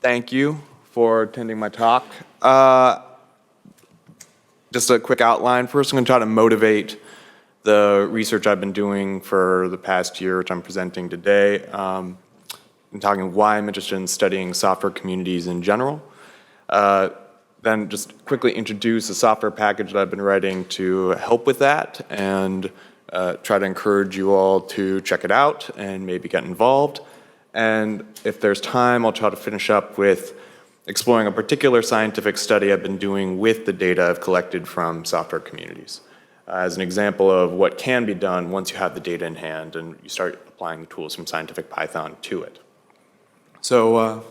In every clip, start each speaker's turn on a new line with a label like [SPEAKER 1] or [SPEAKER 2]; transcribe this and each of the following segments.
[SPEAKER 1] Thank you for attending my talk. Just a quick outline. First, I'm going to try to motivate the research I've been doing for the past year, which I'm presenting today. I'm talking why I'm interested in studying software communities in general. Then just quickly introduce a software package that I've been writing to help with that, and try to encourage you all to check it out and maybe get involved. And if there's time, I'll try to finish up with exploring a particular scientific study I've been doing with the data I've collected from software communities, as an example of what can be done once you have the data in hand and you start applying the tools from Scientific Python to it. So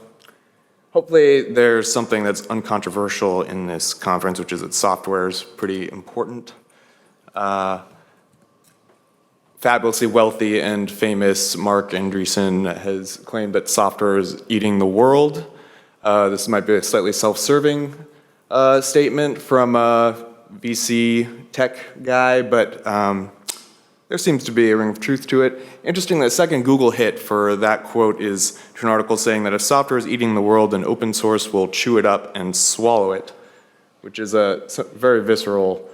[SPEAKER 1] hopefully there's something that's uncontroversial in this conference, which is that software is pretty important. Fabulously wealthy and famous Mark Andreessen has claimed that software is eating the world. This might be a slightly self-serving statement from a VC tech guy, but there seems to be a ring of truth to it. Interestingly, the second Google hit for that quote is to an article saying that if software is eating the world, then open source will chew it up and swallow it, which is a very visceral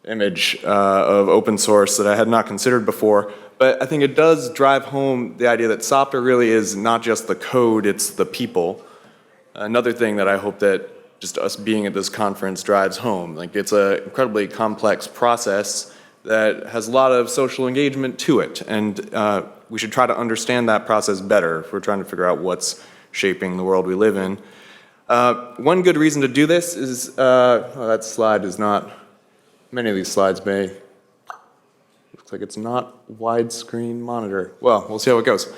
[SPEAKER 1] image of open source that I had not considered before. But I think it does drive home the idea that software really is not just the code, it's the people. Another thing that I hope that just us being at this conference drives home. Like, it's an incredibly complex process that has a lot of social engagement to it, and we should try to understand that process better if we're trying to figure out what's shaping the world we live in. One good reason to do this is, that slide is not, many of these slides may, looks like it's not widescreen monitor. Well, we'll see how it goes.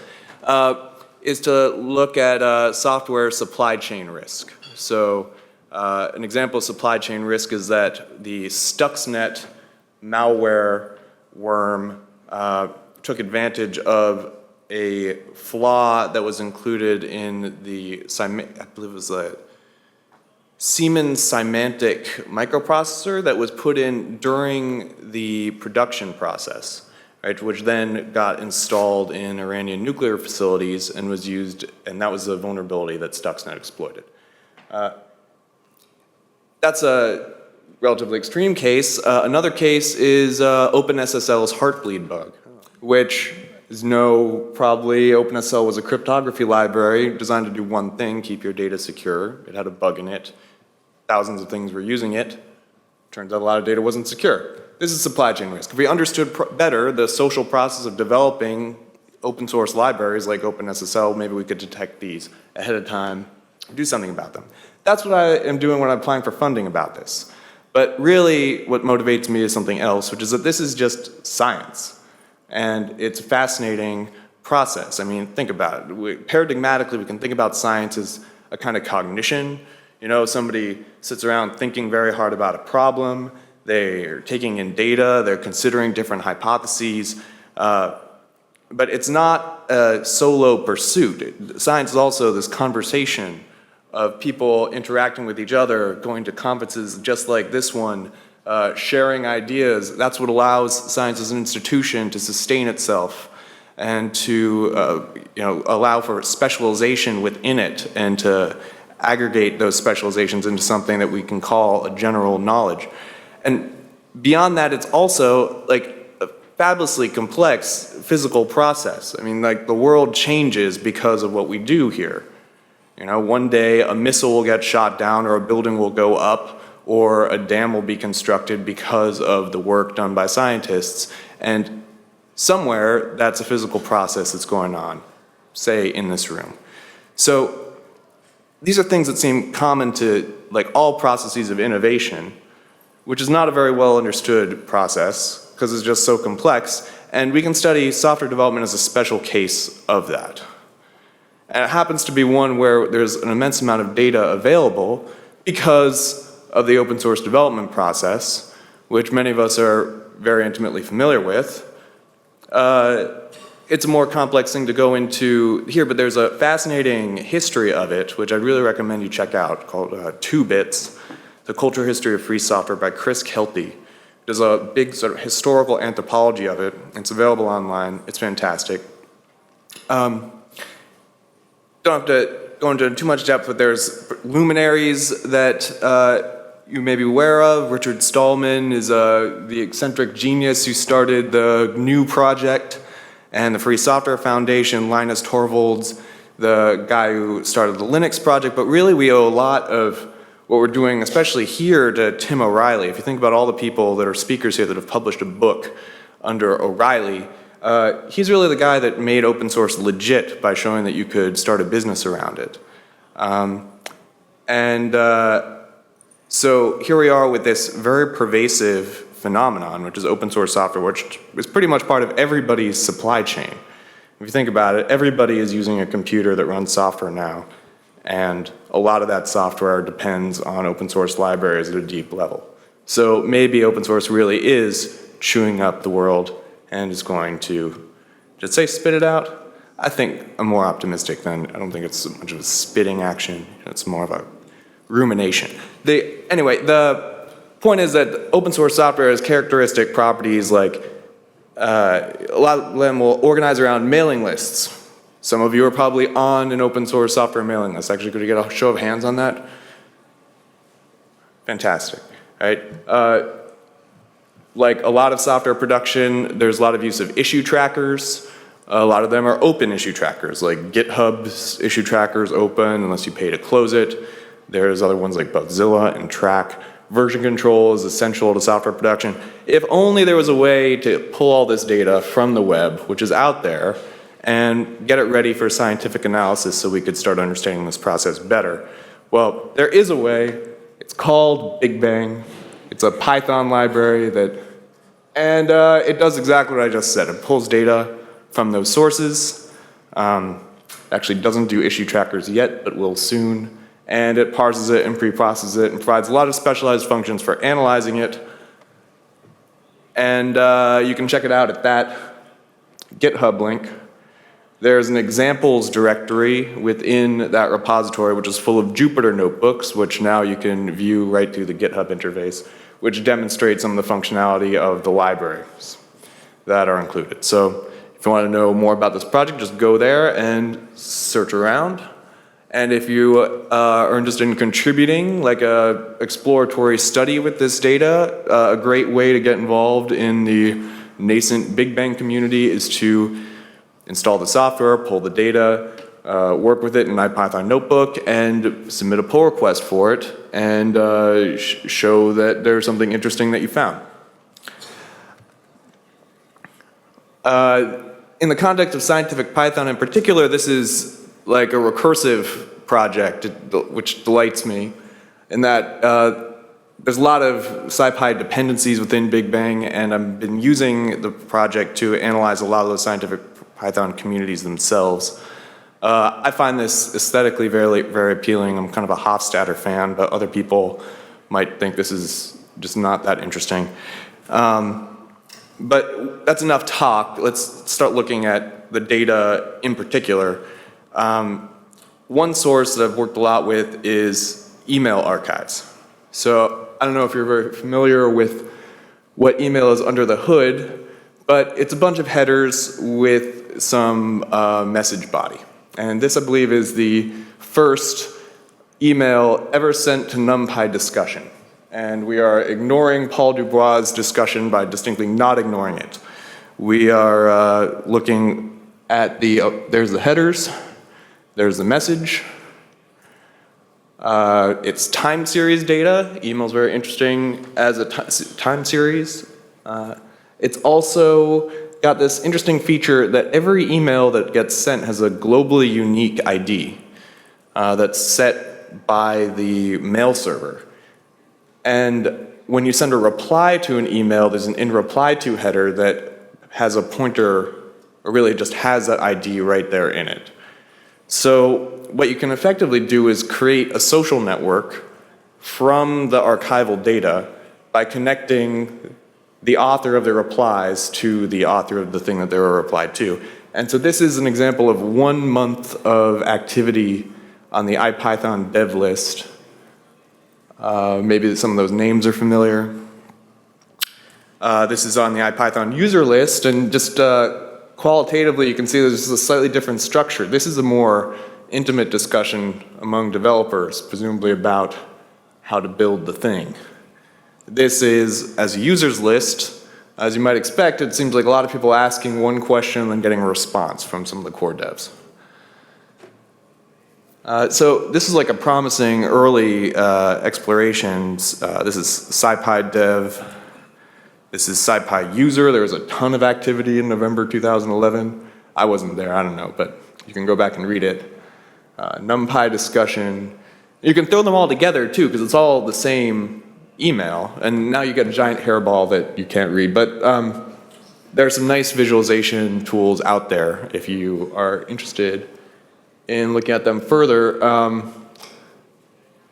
[SPEAKER 1] Is to look at software supply chain risk. So an example of supply chain risk is that the Stuxnet malware worm took advantage of a flaw that was included in the, I believe it was a Siemens Symantec microprocessor that was put in during the production process, right, which then got installed in Iranian nuclear facilities and was used, and that was the vulnerability that Stuxnet exploited. That's a relatively extreme case. Another case is OpenSSL's Heartbleed bug, which is probably OpenSSL was a cryptography library designed to do one thing, keep your data secure. It had a bug in it. Thousands of things were using it. Turns out a lot of data wasn't secure. This is supply chain risk. If we understood better the social process of developing open source libraries like OpenSSL, maybe we could detect these ahead of time, do something about them. That's what I am doing when I'm applying for funding about this. But really, what motivates me is something else, which is that this is just science. And it's a fascinating process. I mean, think about it. Paradigmatically, we can think about science as a kind of cognition. You know, somebody sits around thinking very hard about a problem, they're taking in data, they're considering different hypotheses, but it's not a solo pursuit. Science is also this conversation of people interacting with each other, going to conferences just like this one, sharing ideas. That's what allows science as an institution to sustain itself and to allow for specialization within it and to aggregate those specializations into something that we can call a general knowledge. And beyond that, it's also like a fabulously complex physical process. I mean, like, the world changes because of what we do here. You know, one day a missile will get shot down, or a building will go up, or a dam will be constructed because of the work done by scientists. And somewhere, that's a physical process that's going on, say in this room. So these are things that seem common to like all processes of innovation, which is not a very well understood process because it's just so complex, and we can study software development as a special case of that. And it happens to be one where there's an immense amount of data available because of the open source development process, which many of us are very intimately familiar with. It's a more complex thing to go into here, but there's a fascinating history of it, which I'd really recommend you check out, called 2 Bits, The Cultural History of Free Software by Chris Kelty. There's a big sort of historical anthropology of it. It's available online. It's fantastic. Don't have to go into too much depth, but there's luminaries that you may be aware of. Richard Stallman is the eccentric genius who started the GNU project and the Free Software Foundation. Linus Torvalds, the guy who started the Linux project. But really we owe a lot of what we're doing, especially here, to Tim O'Reilly. If you think about all the people that are speakers here that have published a book under O'Reilly, he's really the guy that made open source legit by showing that you could start a business around it. So here we are with this very pervasive phenomenon, which is open source software, which is pretty much part of everybody's supply chain. If you think about it, everybody is using a computer that runs software now, and a lot of that software depends on open source libraries at a deep level. So maybe open source really is chewing up the world and is going to, just say spit it out? I think I'm more optimistic than, I don't think it's so much of a spitting action, it's more of a rumination. Anyway, the point is that open source software has characteristic properties like, a lot of them will organize around mailing lists. Some of you are probably on an open source software mailing list. Actually, could we get a show of hands on that? Fantastic, right? Like a lot of software production, there's a lot of use of issue trackers. A lot of them are open issue trackers, like GitHub's issue tracker is open unless you pay to close it. There's other ones like Bugzilla and Track. Version control is essential to software production. If only there was a way to pull all this data from the web, which is out there, and get it ready for scientific analysis so we could start understanding this process better. Well, there is a way. It's called BigBang. It's a Python library that, and it does exactly what I just said. It pulls data from those sources. Actually doesn't do issue trackers yet, but will soon. And it parses it and pre-processes it and provides a lot of specialized functions for analyzing it. And you can check it out at that GitHub link. There's an examples directory within that repository which is full of Jupyter notebooks, which now you can view right through the GitHub interface, which demonstrates some of the functionality of the libraries that are included. So if you want to know more about this project, just go there and search around. And if you are interested in contributing, like a exploratory study with this data, a great way to get involved in the nascent BigBang community is to install the software, pull the data, work with it in an IPython notebook, and submit a pull request for it, and show that there's something interesting that you found. In the context of scientific Python in particular, this is like a recursive project, which delights me, in that there's a lot of SciPy dependencies within BigBang, and I've been using the project to analyze a lot of those scientific Python communities themselves. I find this aesthetically very, very appealing. I'm kind of a Hofstadter fan, but other people might think this is just not that interesting. But that's enough talk. Let's start looking at the data in particular. One source that I've worked a lot with is email archives. So I don't know if you're very familiar with what email is under the hood, but it's a bunch of headers with some message body. And this, I believe, is the first email ever sent to NumPy discussion. And we are ignoring Paul Dubois' discussion by distinctly not ignoring it. We are looking at there's the headers, there's the message. It's time series data. Email's very interesting as a time series. It's also got this interesting feature that every email that gets sent has a globally unique ID that's set by the mail server. And when you send a reply to an email, there's an in reply to header that has a pointer, or really just has that ID right there in it. So what you can effectively do is create a social network from the archival data by connecting the author of the replies to the author of the thing that they were replied to. And so this is an example of 1 month of activity on the IPython dev list. Maybe some of those names are familiar. This is on the IPython user list, and just qualitatively you can see there's a slightly different structure. This is a more intimate discussion among developers, presumably about how to build the thing. This is, as a users list, as you might expect, it seems like a lot of people asking one question and then getting a response from some of the core devs. So this is like a promising early explorations. This is SciPy dev. This is SciPy user. There was a ton of activity in November 2011. I wasn't there, I don't know, but you can go back and read it. NumPy discussion. You can throw them all together too, because it's all the same email, and now you get a giant hairball that you can't read. But there are some nice visualization tools out there if you are interested in looking at them further.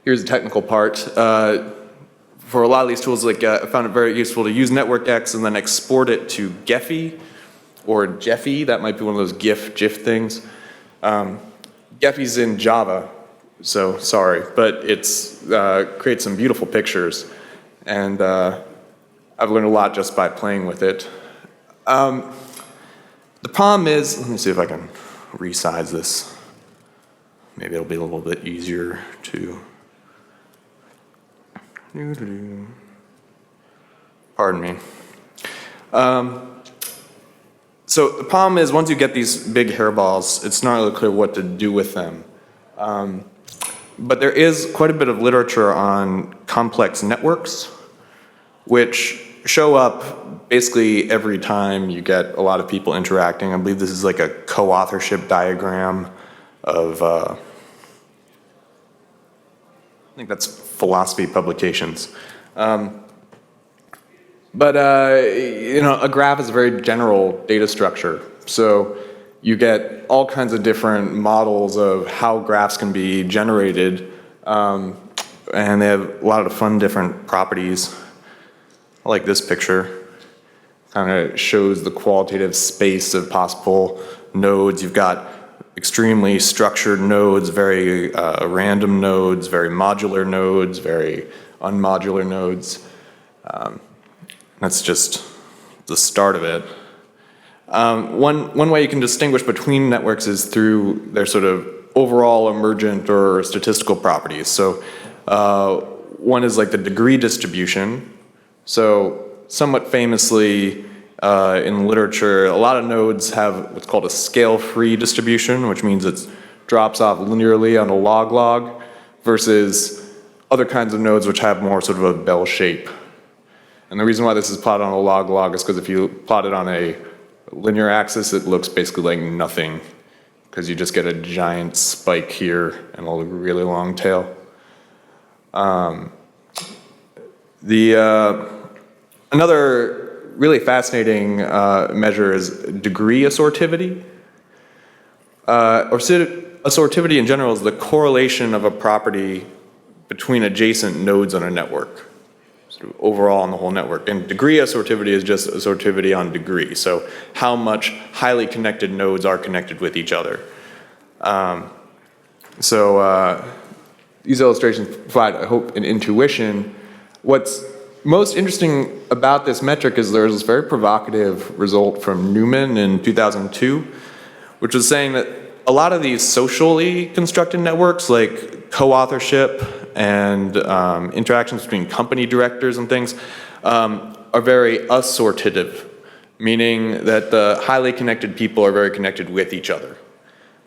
[SPEAKER 1] Here's the technical part. For a lot of these tools, like I found it very useful to use NetworkX and then export it to Gephi or Gephi. That might be one of those GIF things. Gephi's in Java, so sorry, but it's creates some beautiful pictures, and I've learned a lot just by playing with it. The problem is, let me see if I can resize this. Maybe it'll be a little bit easier to. Pardon me. So the problem is, once you get these big hairballs, it's not really clear what to do with them. But there is quite a bit of literature on complex networks, which show up basically every time you get a lot of people interacting. I believe this is like a co-authorship diagram of, I think that's philosophy publications. But you know, a graph is a very general data structure. So you get all kinds of different models of how graphs can be generated, and they have a lot of fun different properties. I like this picture. Kind of shows the qualitative space of possible nodes. You've got extremely structured nodes, very random nodes, very modular nodes, very unmodular nodes. That's just the start of it. One way you can distinguish between networks is through their sort of overall emergent or statistical properties. So one is like the degree distribution. So somewhat famously in literature, a lot of nodes have what's called a scale-free distribution, which means it drops off linearly on a log-log, versus other kinds of nodes which have more sort of a bell shape. And the reason why this is plotted on a log-log is because if you plot it on a linear axis, it looks basically like nothing, because you just get a giant spike here and a really long tail. Another really fascinating measure is degree assortivity. Assortivity in general is the correlation of a property between adjacent nodes on a network, sort of overall on the whole network. And degree assortivity is just assortivity on degree, so how much highly connected nodes are connected with each other. These illustrations provide, I hope, an intuition. What's most interesting about this metric is there's this very provocative result from Newman in 2002, which was saying that a lot of these socially constructed networks, like co-authorship and interactions between company directors and things, are very assortative, meaning that the highly connected people are very connected with each other.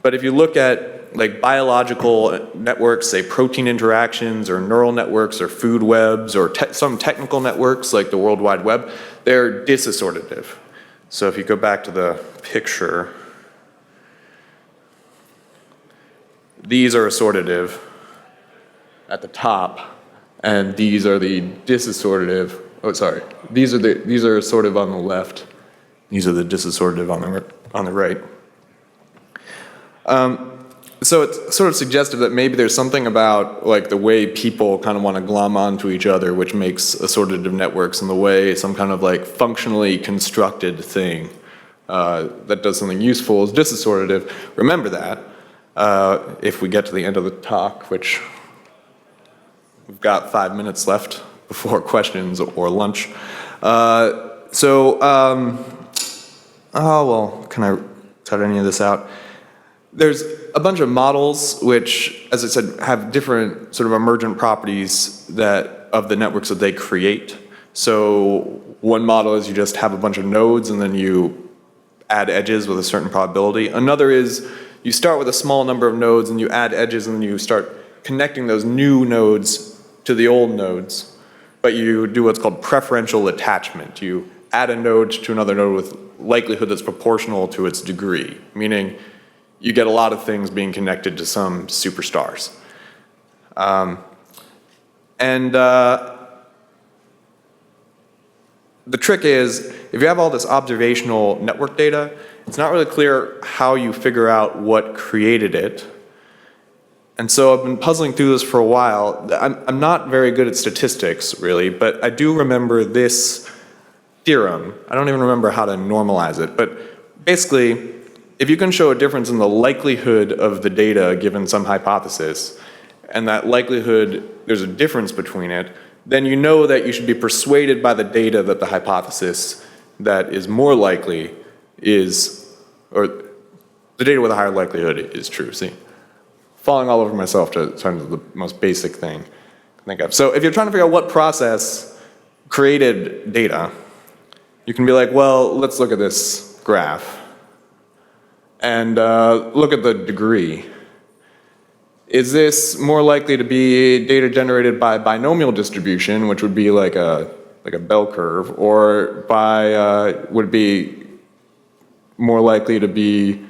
[SPEAKER 1] But if you look at like biological networks, say protein interactions or neural networks or food webs or some technical networks like the World Wide Web, they're disassortative. So if you go back to the picture, these are assortative at the top, and these are the disassortative. Oh, sorry. These are assortative on the left. These are the disassortative on the right. So it's sort of suggestive that maybe there's something about like the way people kind of want to glom onto each other which makes assortative networks, and the way some kind of like functionally constructed thing that does something useful is disassortative. Remember that if we get to the end of the talk, which we've got 5 minutes left before questions or lunch. Oh well, can I cut any of this out? There's a bunch of models which, as I said, have different sort of emergent properties of the networks that they create. So one model is you just have a bunch of nodes and then you add edges with a certain probability. Another is you start with a small number of nodes and you add edges and then you start connecting those new nodes to the old nodes. But you do what's called preferential attachment. You add a node to another node with likelihood that's proportional to its degree, meaning you get a lot of things being connected to some superstars. The trick is, if you have all this observational network data, it's not really clear how you figure out what created it. And so I've been puzzling through this for a while. I'm not very good at statistics, really, but I do remember this theorem. I don't even remember how to normalize it, but basically, if you can show a difference in the likelihood of the data given some hypothesis, and that likelihood, there's a difference between it, then you know that you should be persuaded by the data that the hypothesis that is more likely is, or the data with a higher likelihood is true. See, falling all over myself to kind of the most basic thing to think of. So if you're trying to figure out what process created data, you can be like, well, let's look at this graph and look at the degree. Is this more likely to be data generated by binomial distribution, which would be like a bell curve, or would it be more likely to be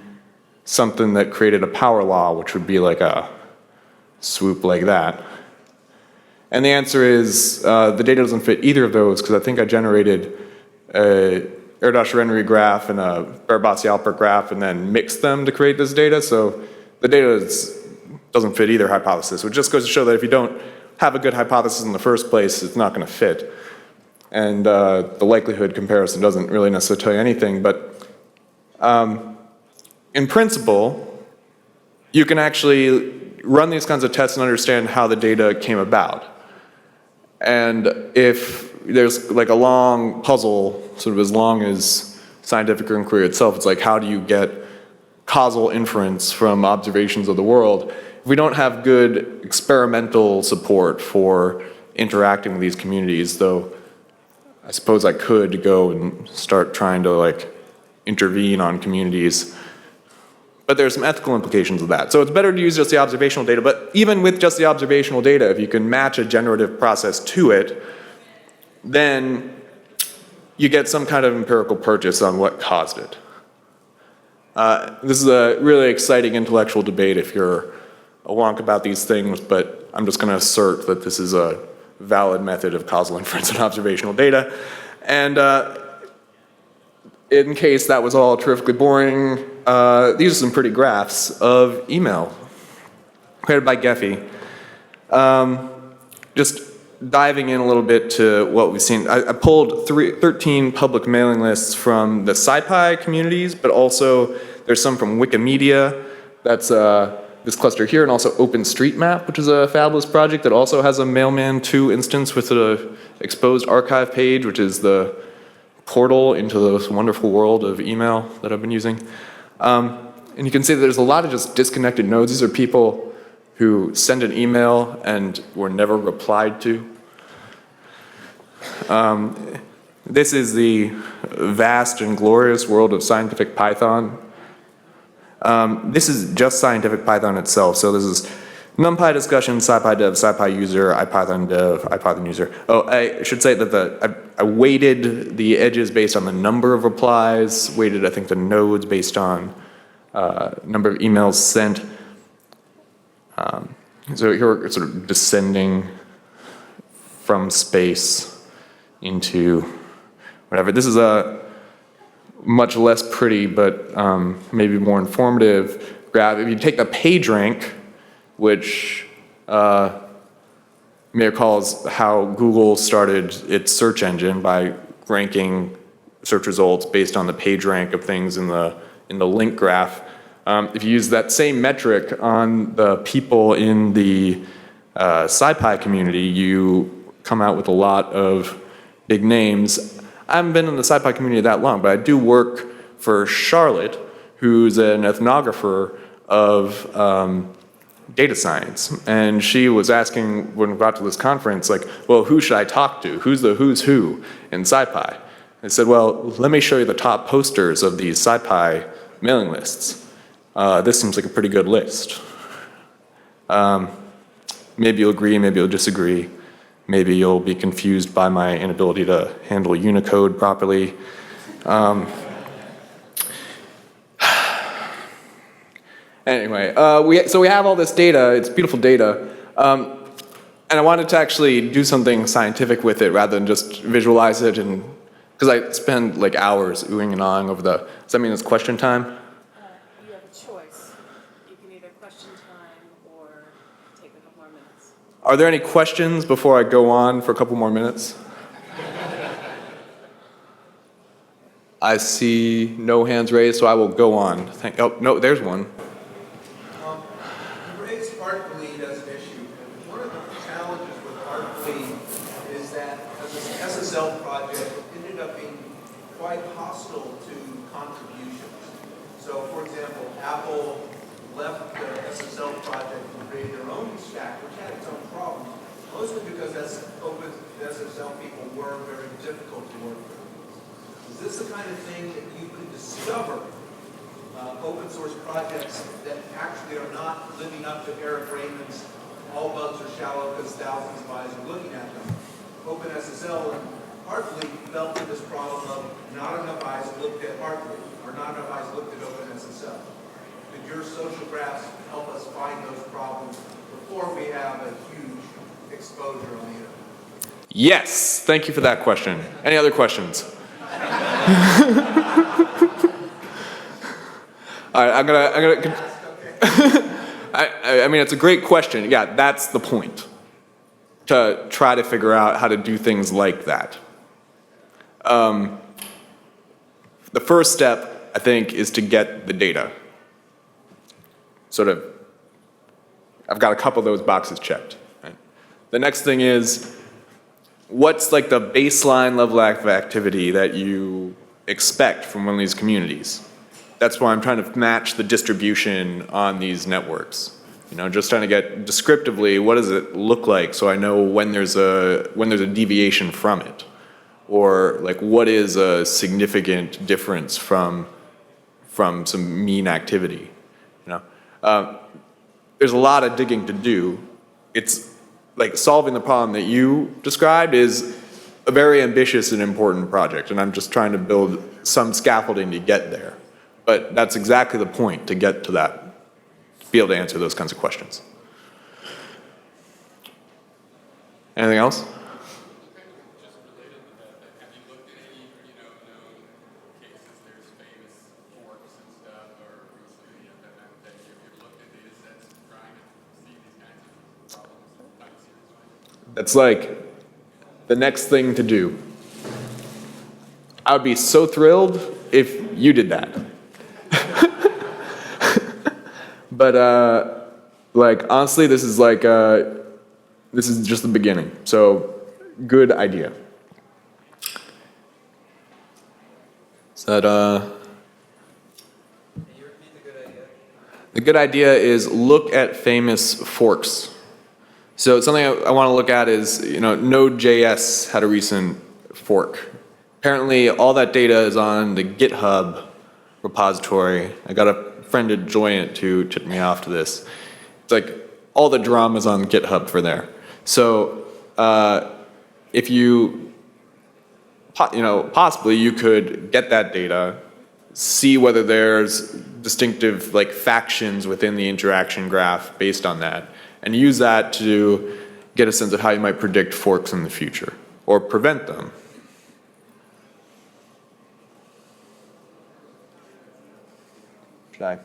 [SPEAKER 1] something that created a power law, which would be like a swoop like that? And the answer is the data doesn't fit either of those, because I think I generated a Erdős-Renyi graph and a Barabasi-Alpert graph and then mixed them to create this data. So the data doesn't fit either hypothesis, which just goes to show that if you don't have a good hypothesis in the first place, it's not going to fit. And the likelihood comparison doesn't really necessarily tell you anything, but in principle, you can actually run these kinds of tests and understand how the data came about. And if there's like a long puzzle, sort of as long as scientific inquiry itself, it's like, how do you get causal inference from observations of the world? If we don't have good experimental support for interacting with these communities, though I suppose I could go and start trying to like intervene on communities, but there's some ethical implications of that. So it's better to use just the observational data, but even with just the observational data, if you can match a generative process to it, then you get some kind of empirical purchase on what caused it. This is a really exciting intellectual debate if you're a wonk about these things, but I'm just going to assert that this is a valid method of causal inference and observational data. And in case that was all terrifically boring, these are some pretty graphs of email created by Gephi. Just diving in a little bit to what we've seen. I pulled 13 public mailing lists from the SciPy communities, but also there's some from Wikimedia. That's this cluster here, and also OpenStreetMap, which is a fabulous project that also has a Mailman 2 instance with an exposed archive page, which is the portal into this wonderful world of email that I've been using. And you can see that there's a lot of just disconnected nodes. These are people who send an email and were never replied to. This is the vast and glorious world of scientific Python. This is just scientific Python itself. So this is NumPy discussion, SciPy dev, SciPy user, IPython dev, IPython user. Oh, I should say that I weighted the edges based on the number of replies, weighted I think the nodes based on number of emails sent. So here we're sort of descending from space into whatever. This is a much less pretty, but maybe more informative graph. If you take the page rank, which Mayer calls how Google started its search engine by ranking search results based on the page rank of things in the link graph. If you use that same metric on the people in the SciPy community, you come out with a lot of big names. I haven't been in the SciPy community that long, but I do work for Charlotte, who's an ethnographer of data science. And she was asking, when we got to this conference, like, well, who should I talk to? Who's the who's who in SciPy? I said, well, let me show you the top posters of these SciPy mailing lists. This seems like a pretty good list. Maybe you'll agree, maybe you'll disagree. Maybe you'll be confused by my inability to handle Unicode properly. Anyway, so we have all this data, it's beautiful data, and I wanted to actually do something scientific with it rather than just visualize it, and because I spend like hours oohing and ahhing over the, does that mean it's question time?
[SPEAKER 2] You have a choice. You can either question time or take a couple more minutes.
[SPEAKER 1] Are there any questions before I go on for a couple more minutes? I see no hands raised, so I will go on. Oh, no, there's one.
[SPEAKER 3] You raised heartbleed as an issue. One of the challenges with heartbleed is that this SSL project ended up being quite hostile to contributions. So, for example, Apple left the SSL project and created their own stack, which had its own problems, mostly because open SSL people were very difficult to work with. Is this the kind of thing that you could discover open source projects that actually are not living up to Eric Raymond's all bugs are shallow because thousands of eyes are looking at them? OpenSSL and Heartbleed fell to this problem of not enough eyes looked at Heartbleed or not enough eyes looked at OpenSSL. Could your social graphs help us find those problems before we have a huge exposure on the internet?
[SPEAKER 1] Yes, thank you for that question. Any other questions? All right, I'm gonna I mean, it's a great question. Yeah, that's the point. To try to figure out how to do things like that. The first step, I think, is to get the data. I've got a couple of those boxes checked. Right? The next thing is, what's like the baseline level of activity that you expect from one of these communities? That's why I'm trying to match the distribution on these networks. You know, just trying to get descriptively, what does it look like so I know when there's a deviation from it? Or like, what is a significant difference from some mean activity? You know, there's a lot of digging to do. It's like solving the problem that you described is a very ambitious and important project, and I'm just trying to build some scaffolding to get there. But that's exactly the point, to get to that, to be able to answer those kinds of questions. Anything else?
[SPEAKER 4] Just related to that, have you looked at any, known cases, there's famous forks and stuff, or that you've looked at data sets trying to see these kinds of problems time series-wise?
[SPEAKER 1] That's like the next thing to do. I would be so thrilled if you did that. But like honestly, this is just the beginning. So good idea. Is that The good idea is look at famous forks. So something I want to look at is, Node.js had a recent fork. Apparently all that data is on the GitHub repository. I got a friend to join it to tip me off to this. It's like all the drama's on GitHub for there. So if you, possibly you could get that data, see whether there's distinctive like factions within the interaction graph based on that, and use that to get a sense of how you might predict forks in the future or prevent them. Should I?
[SPEAKER 2] Do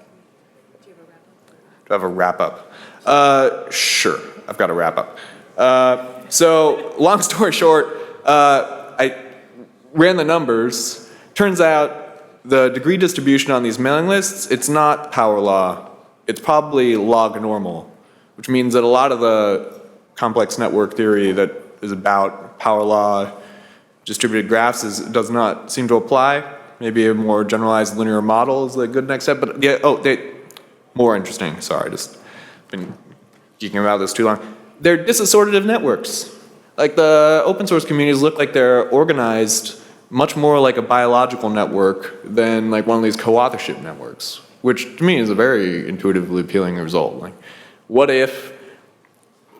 [SPEAKER 2] you have a wrap-up?
[SPEAKER 1] Do I have a wrap-up? Sure, I've got a wrap-up. So, long story short, I ran the numbers. Turns out the degree distribution on these mailing lists, it's not power law. It's probably log normal, which means that a lot of the complex network theory that is about power law distributed graphs does not seem to apply. Maybe a more generalized linear model is a good next step. But yeah, more interesting, sorry, just been geeking about this too long. They're disassortative networks. Like the open source communities look like they're organized much more like a biological network than like one of these co-authorship networks, which to me is a very intuitively appealing result. Like, what if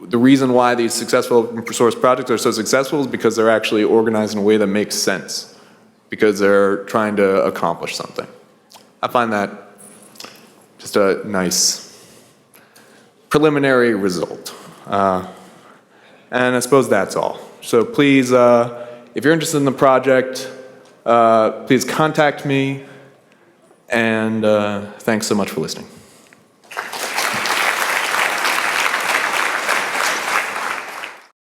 [SPEAKER 1] the reason why these successful open source projects are so successful is because they're actually organized in a way that makes sense, because they're trying to accomplish something. I find that just a nice preliminary result. And I suppose that's all. So please, if you're interested in the project, please contact me, and thanks so much for listening.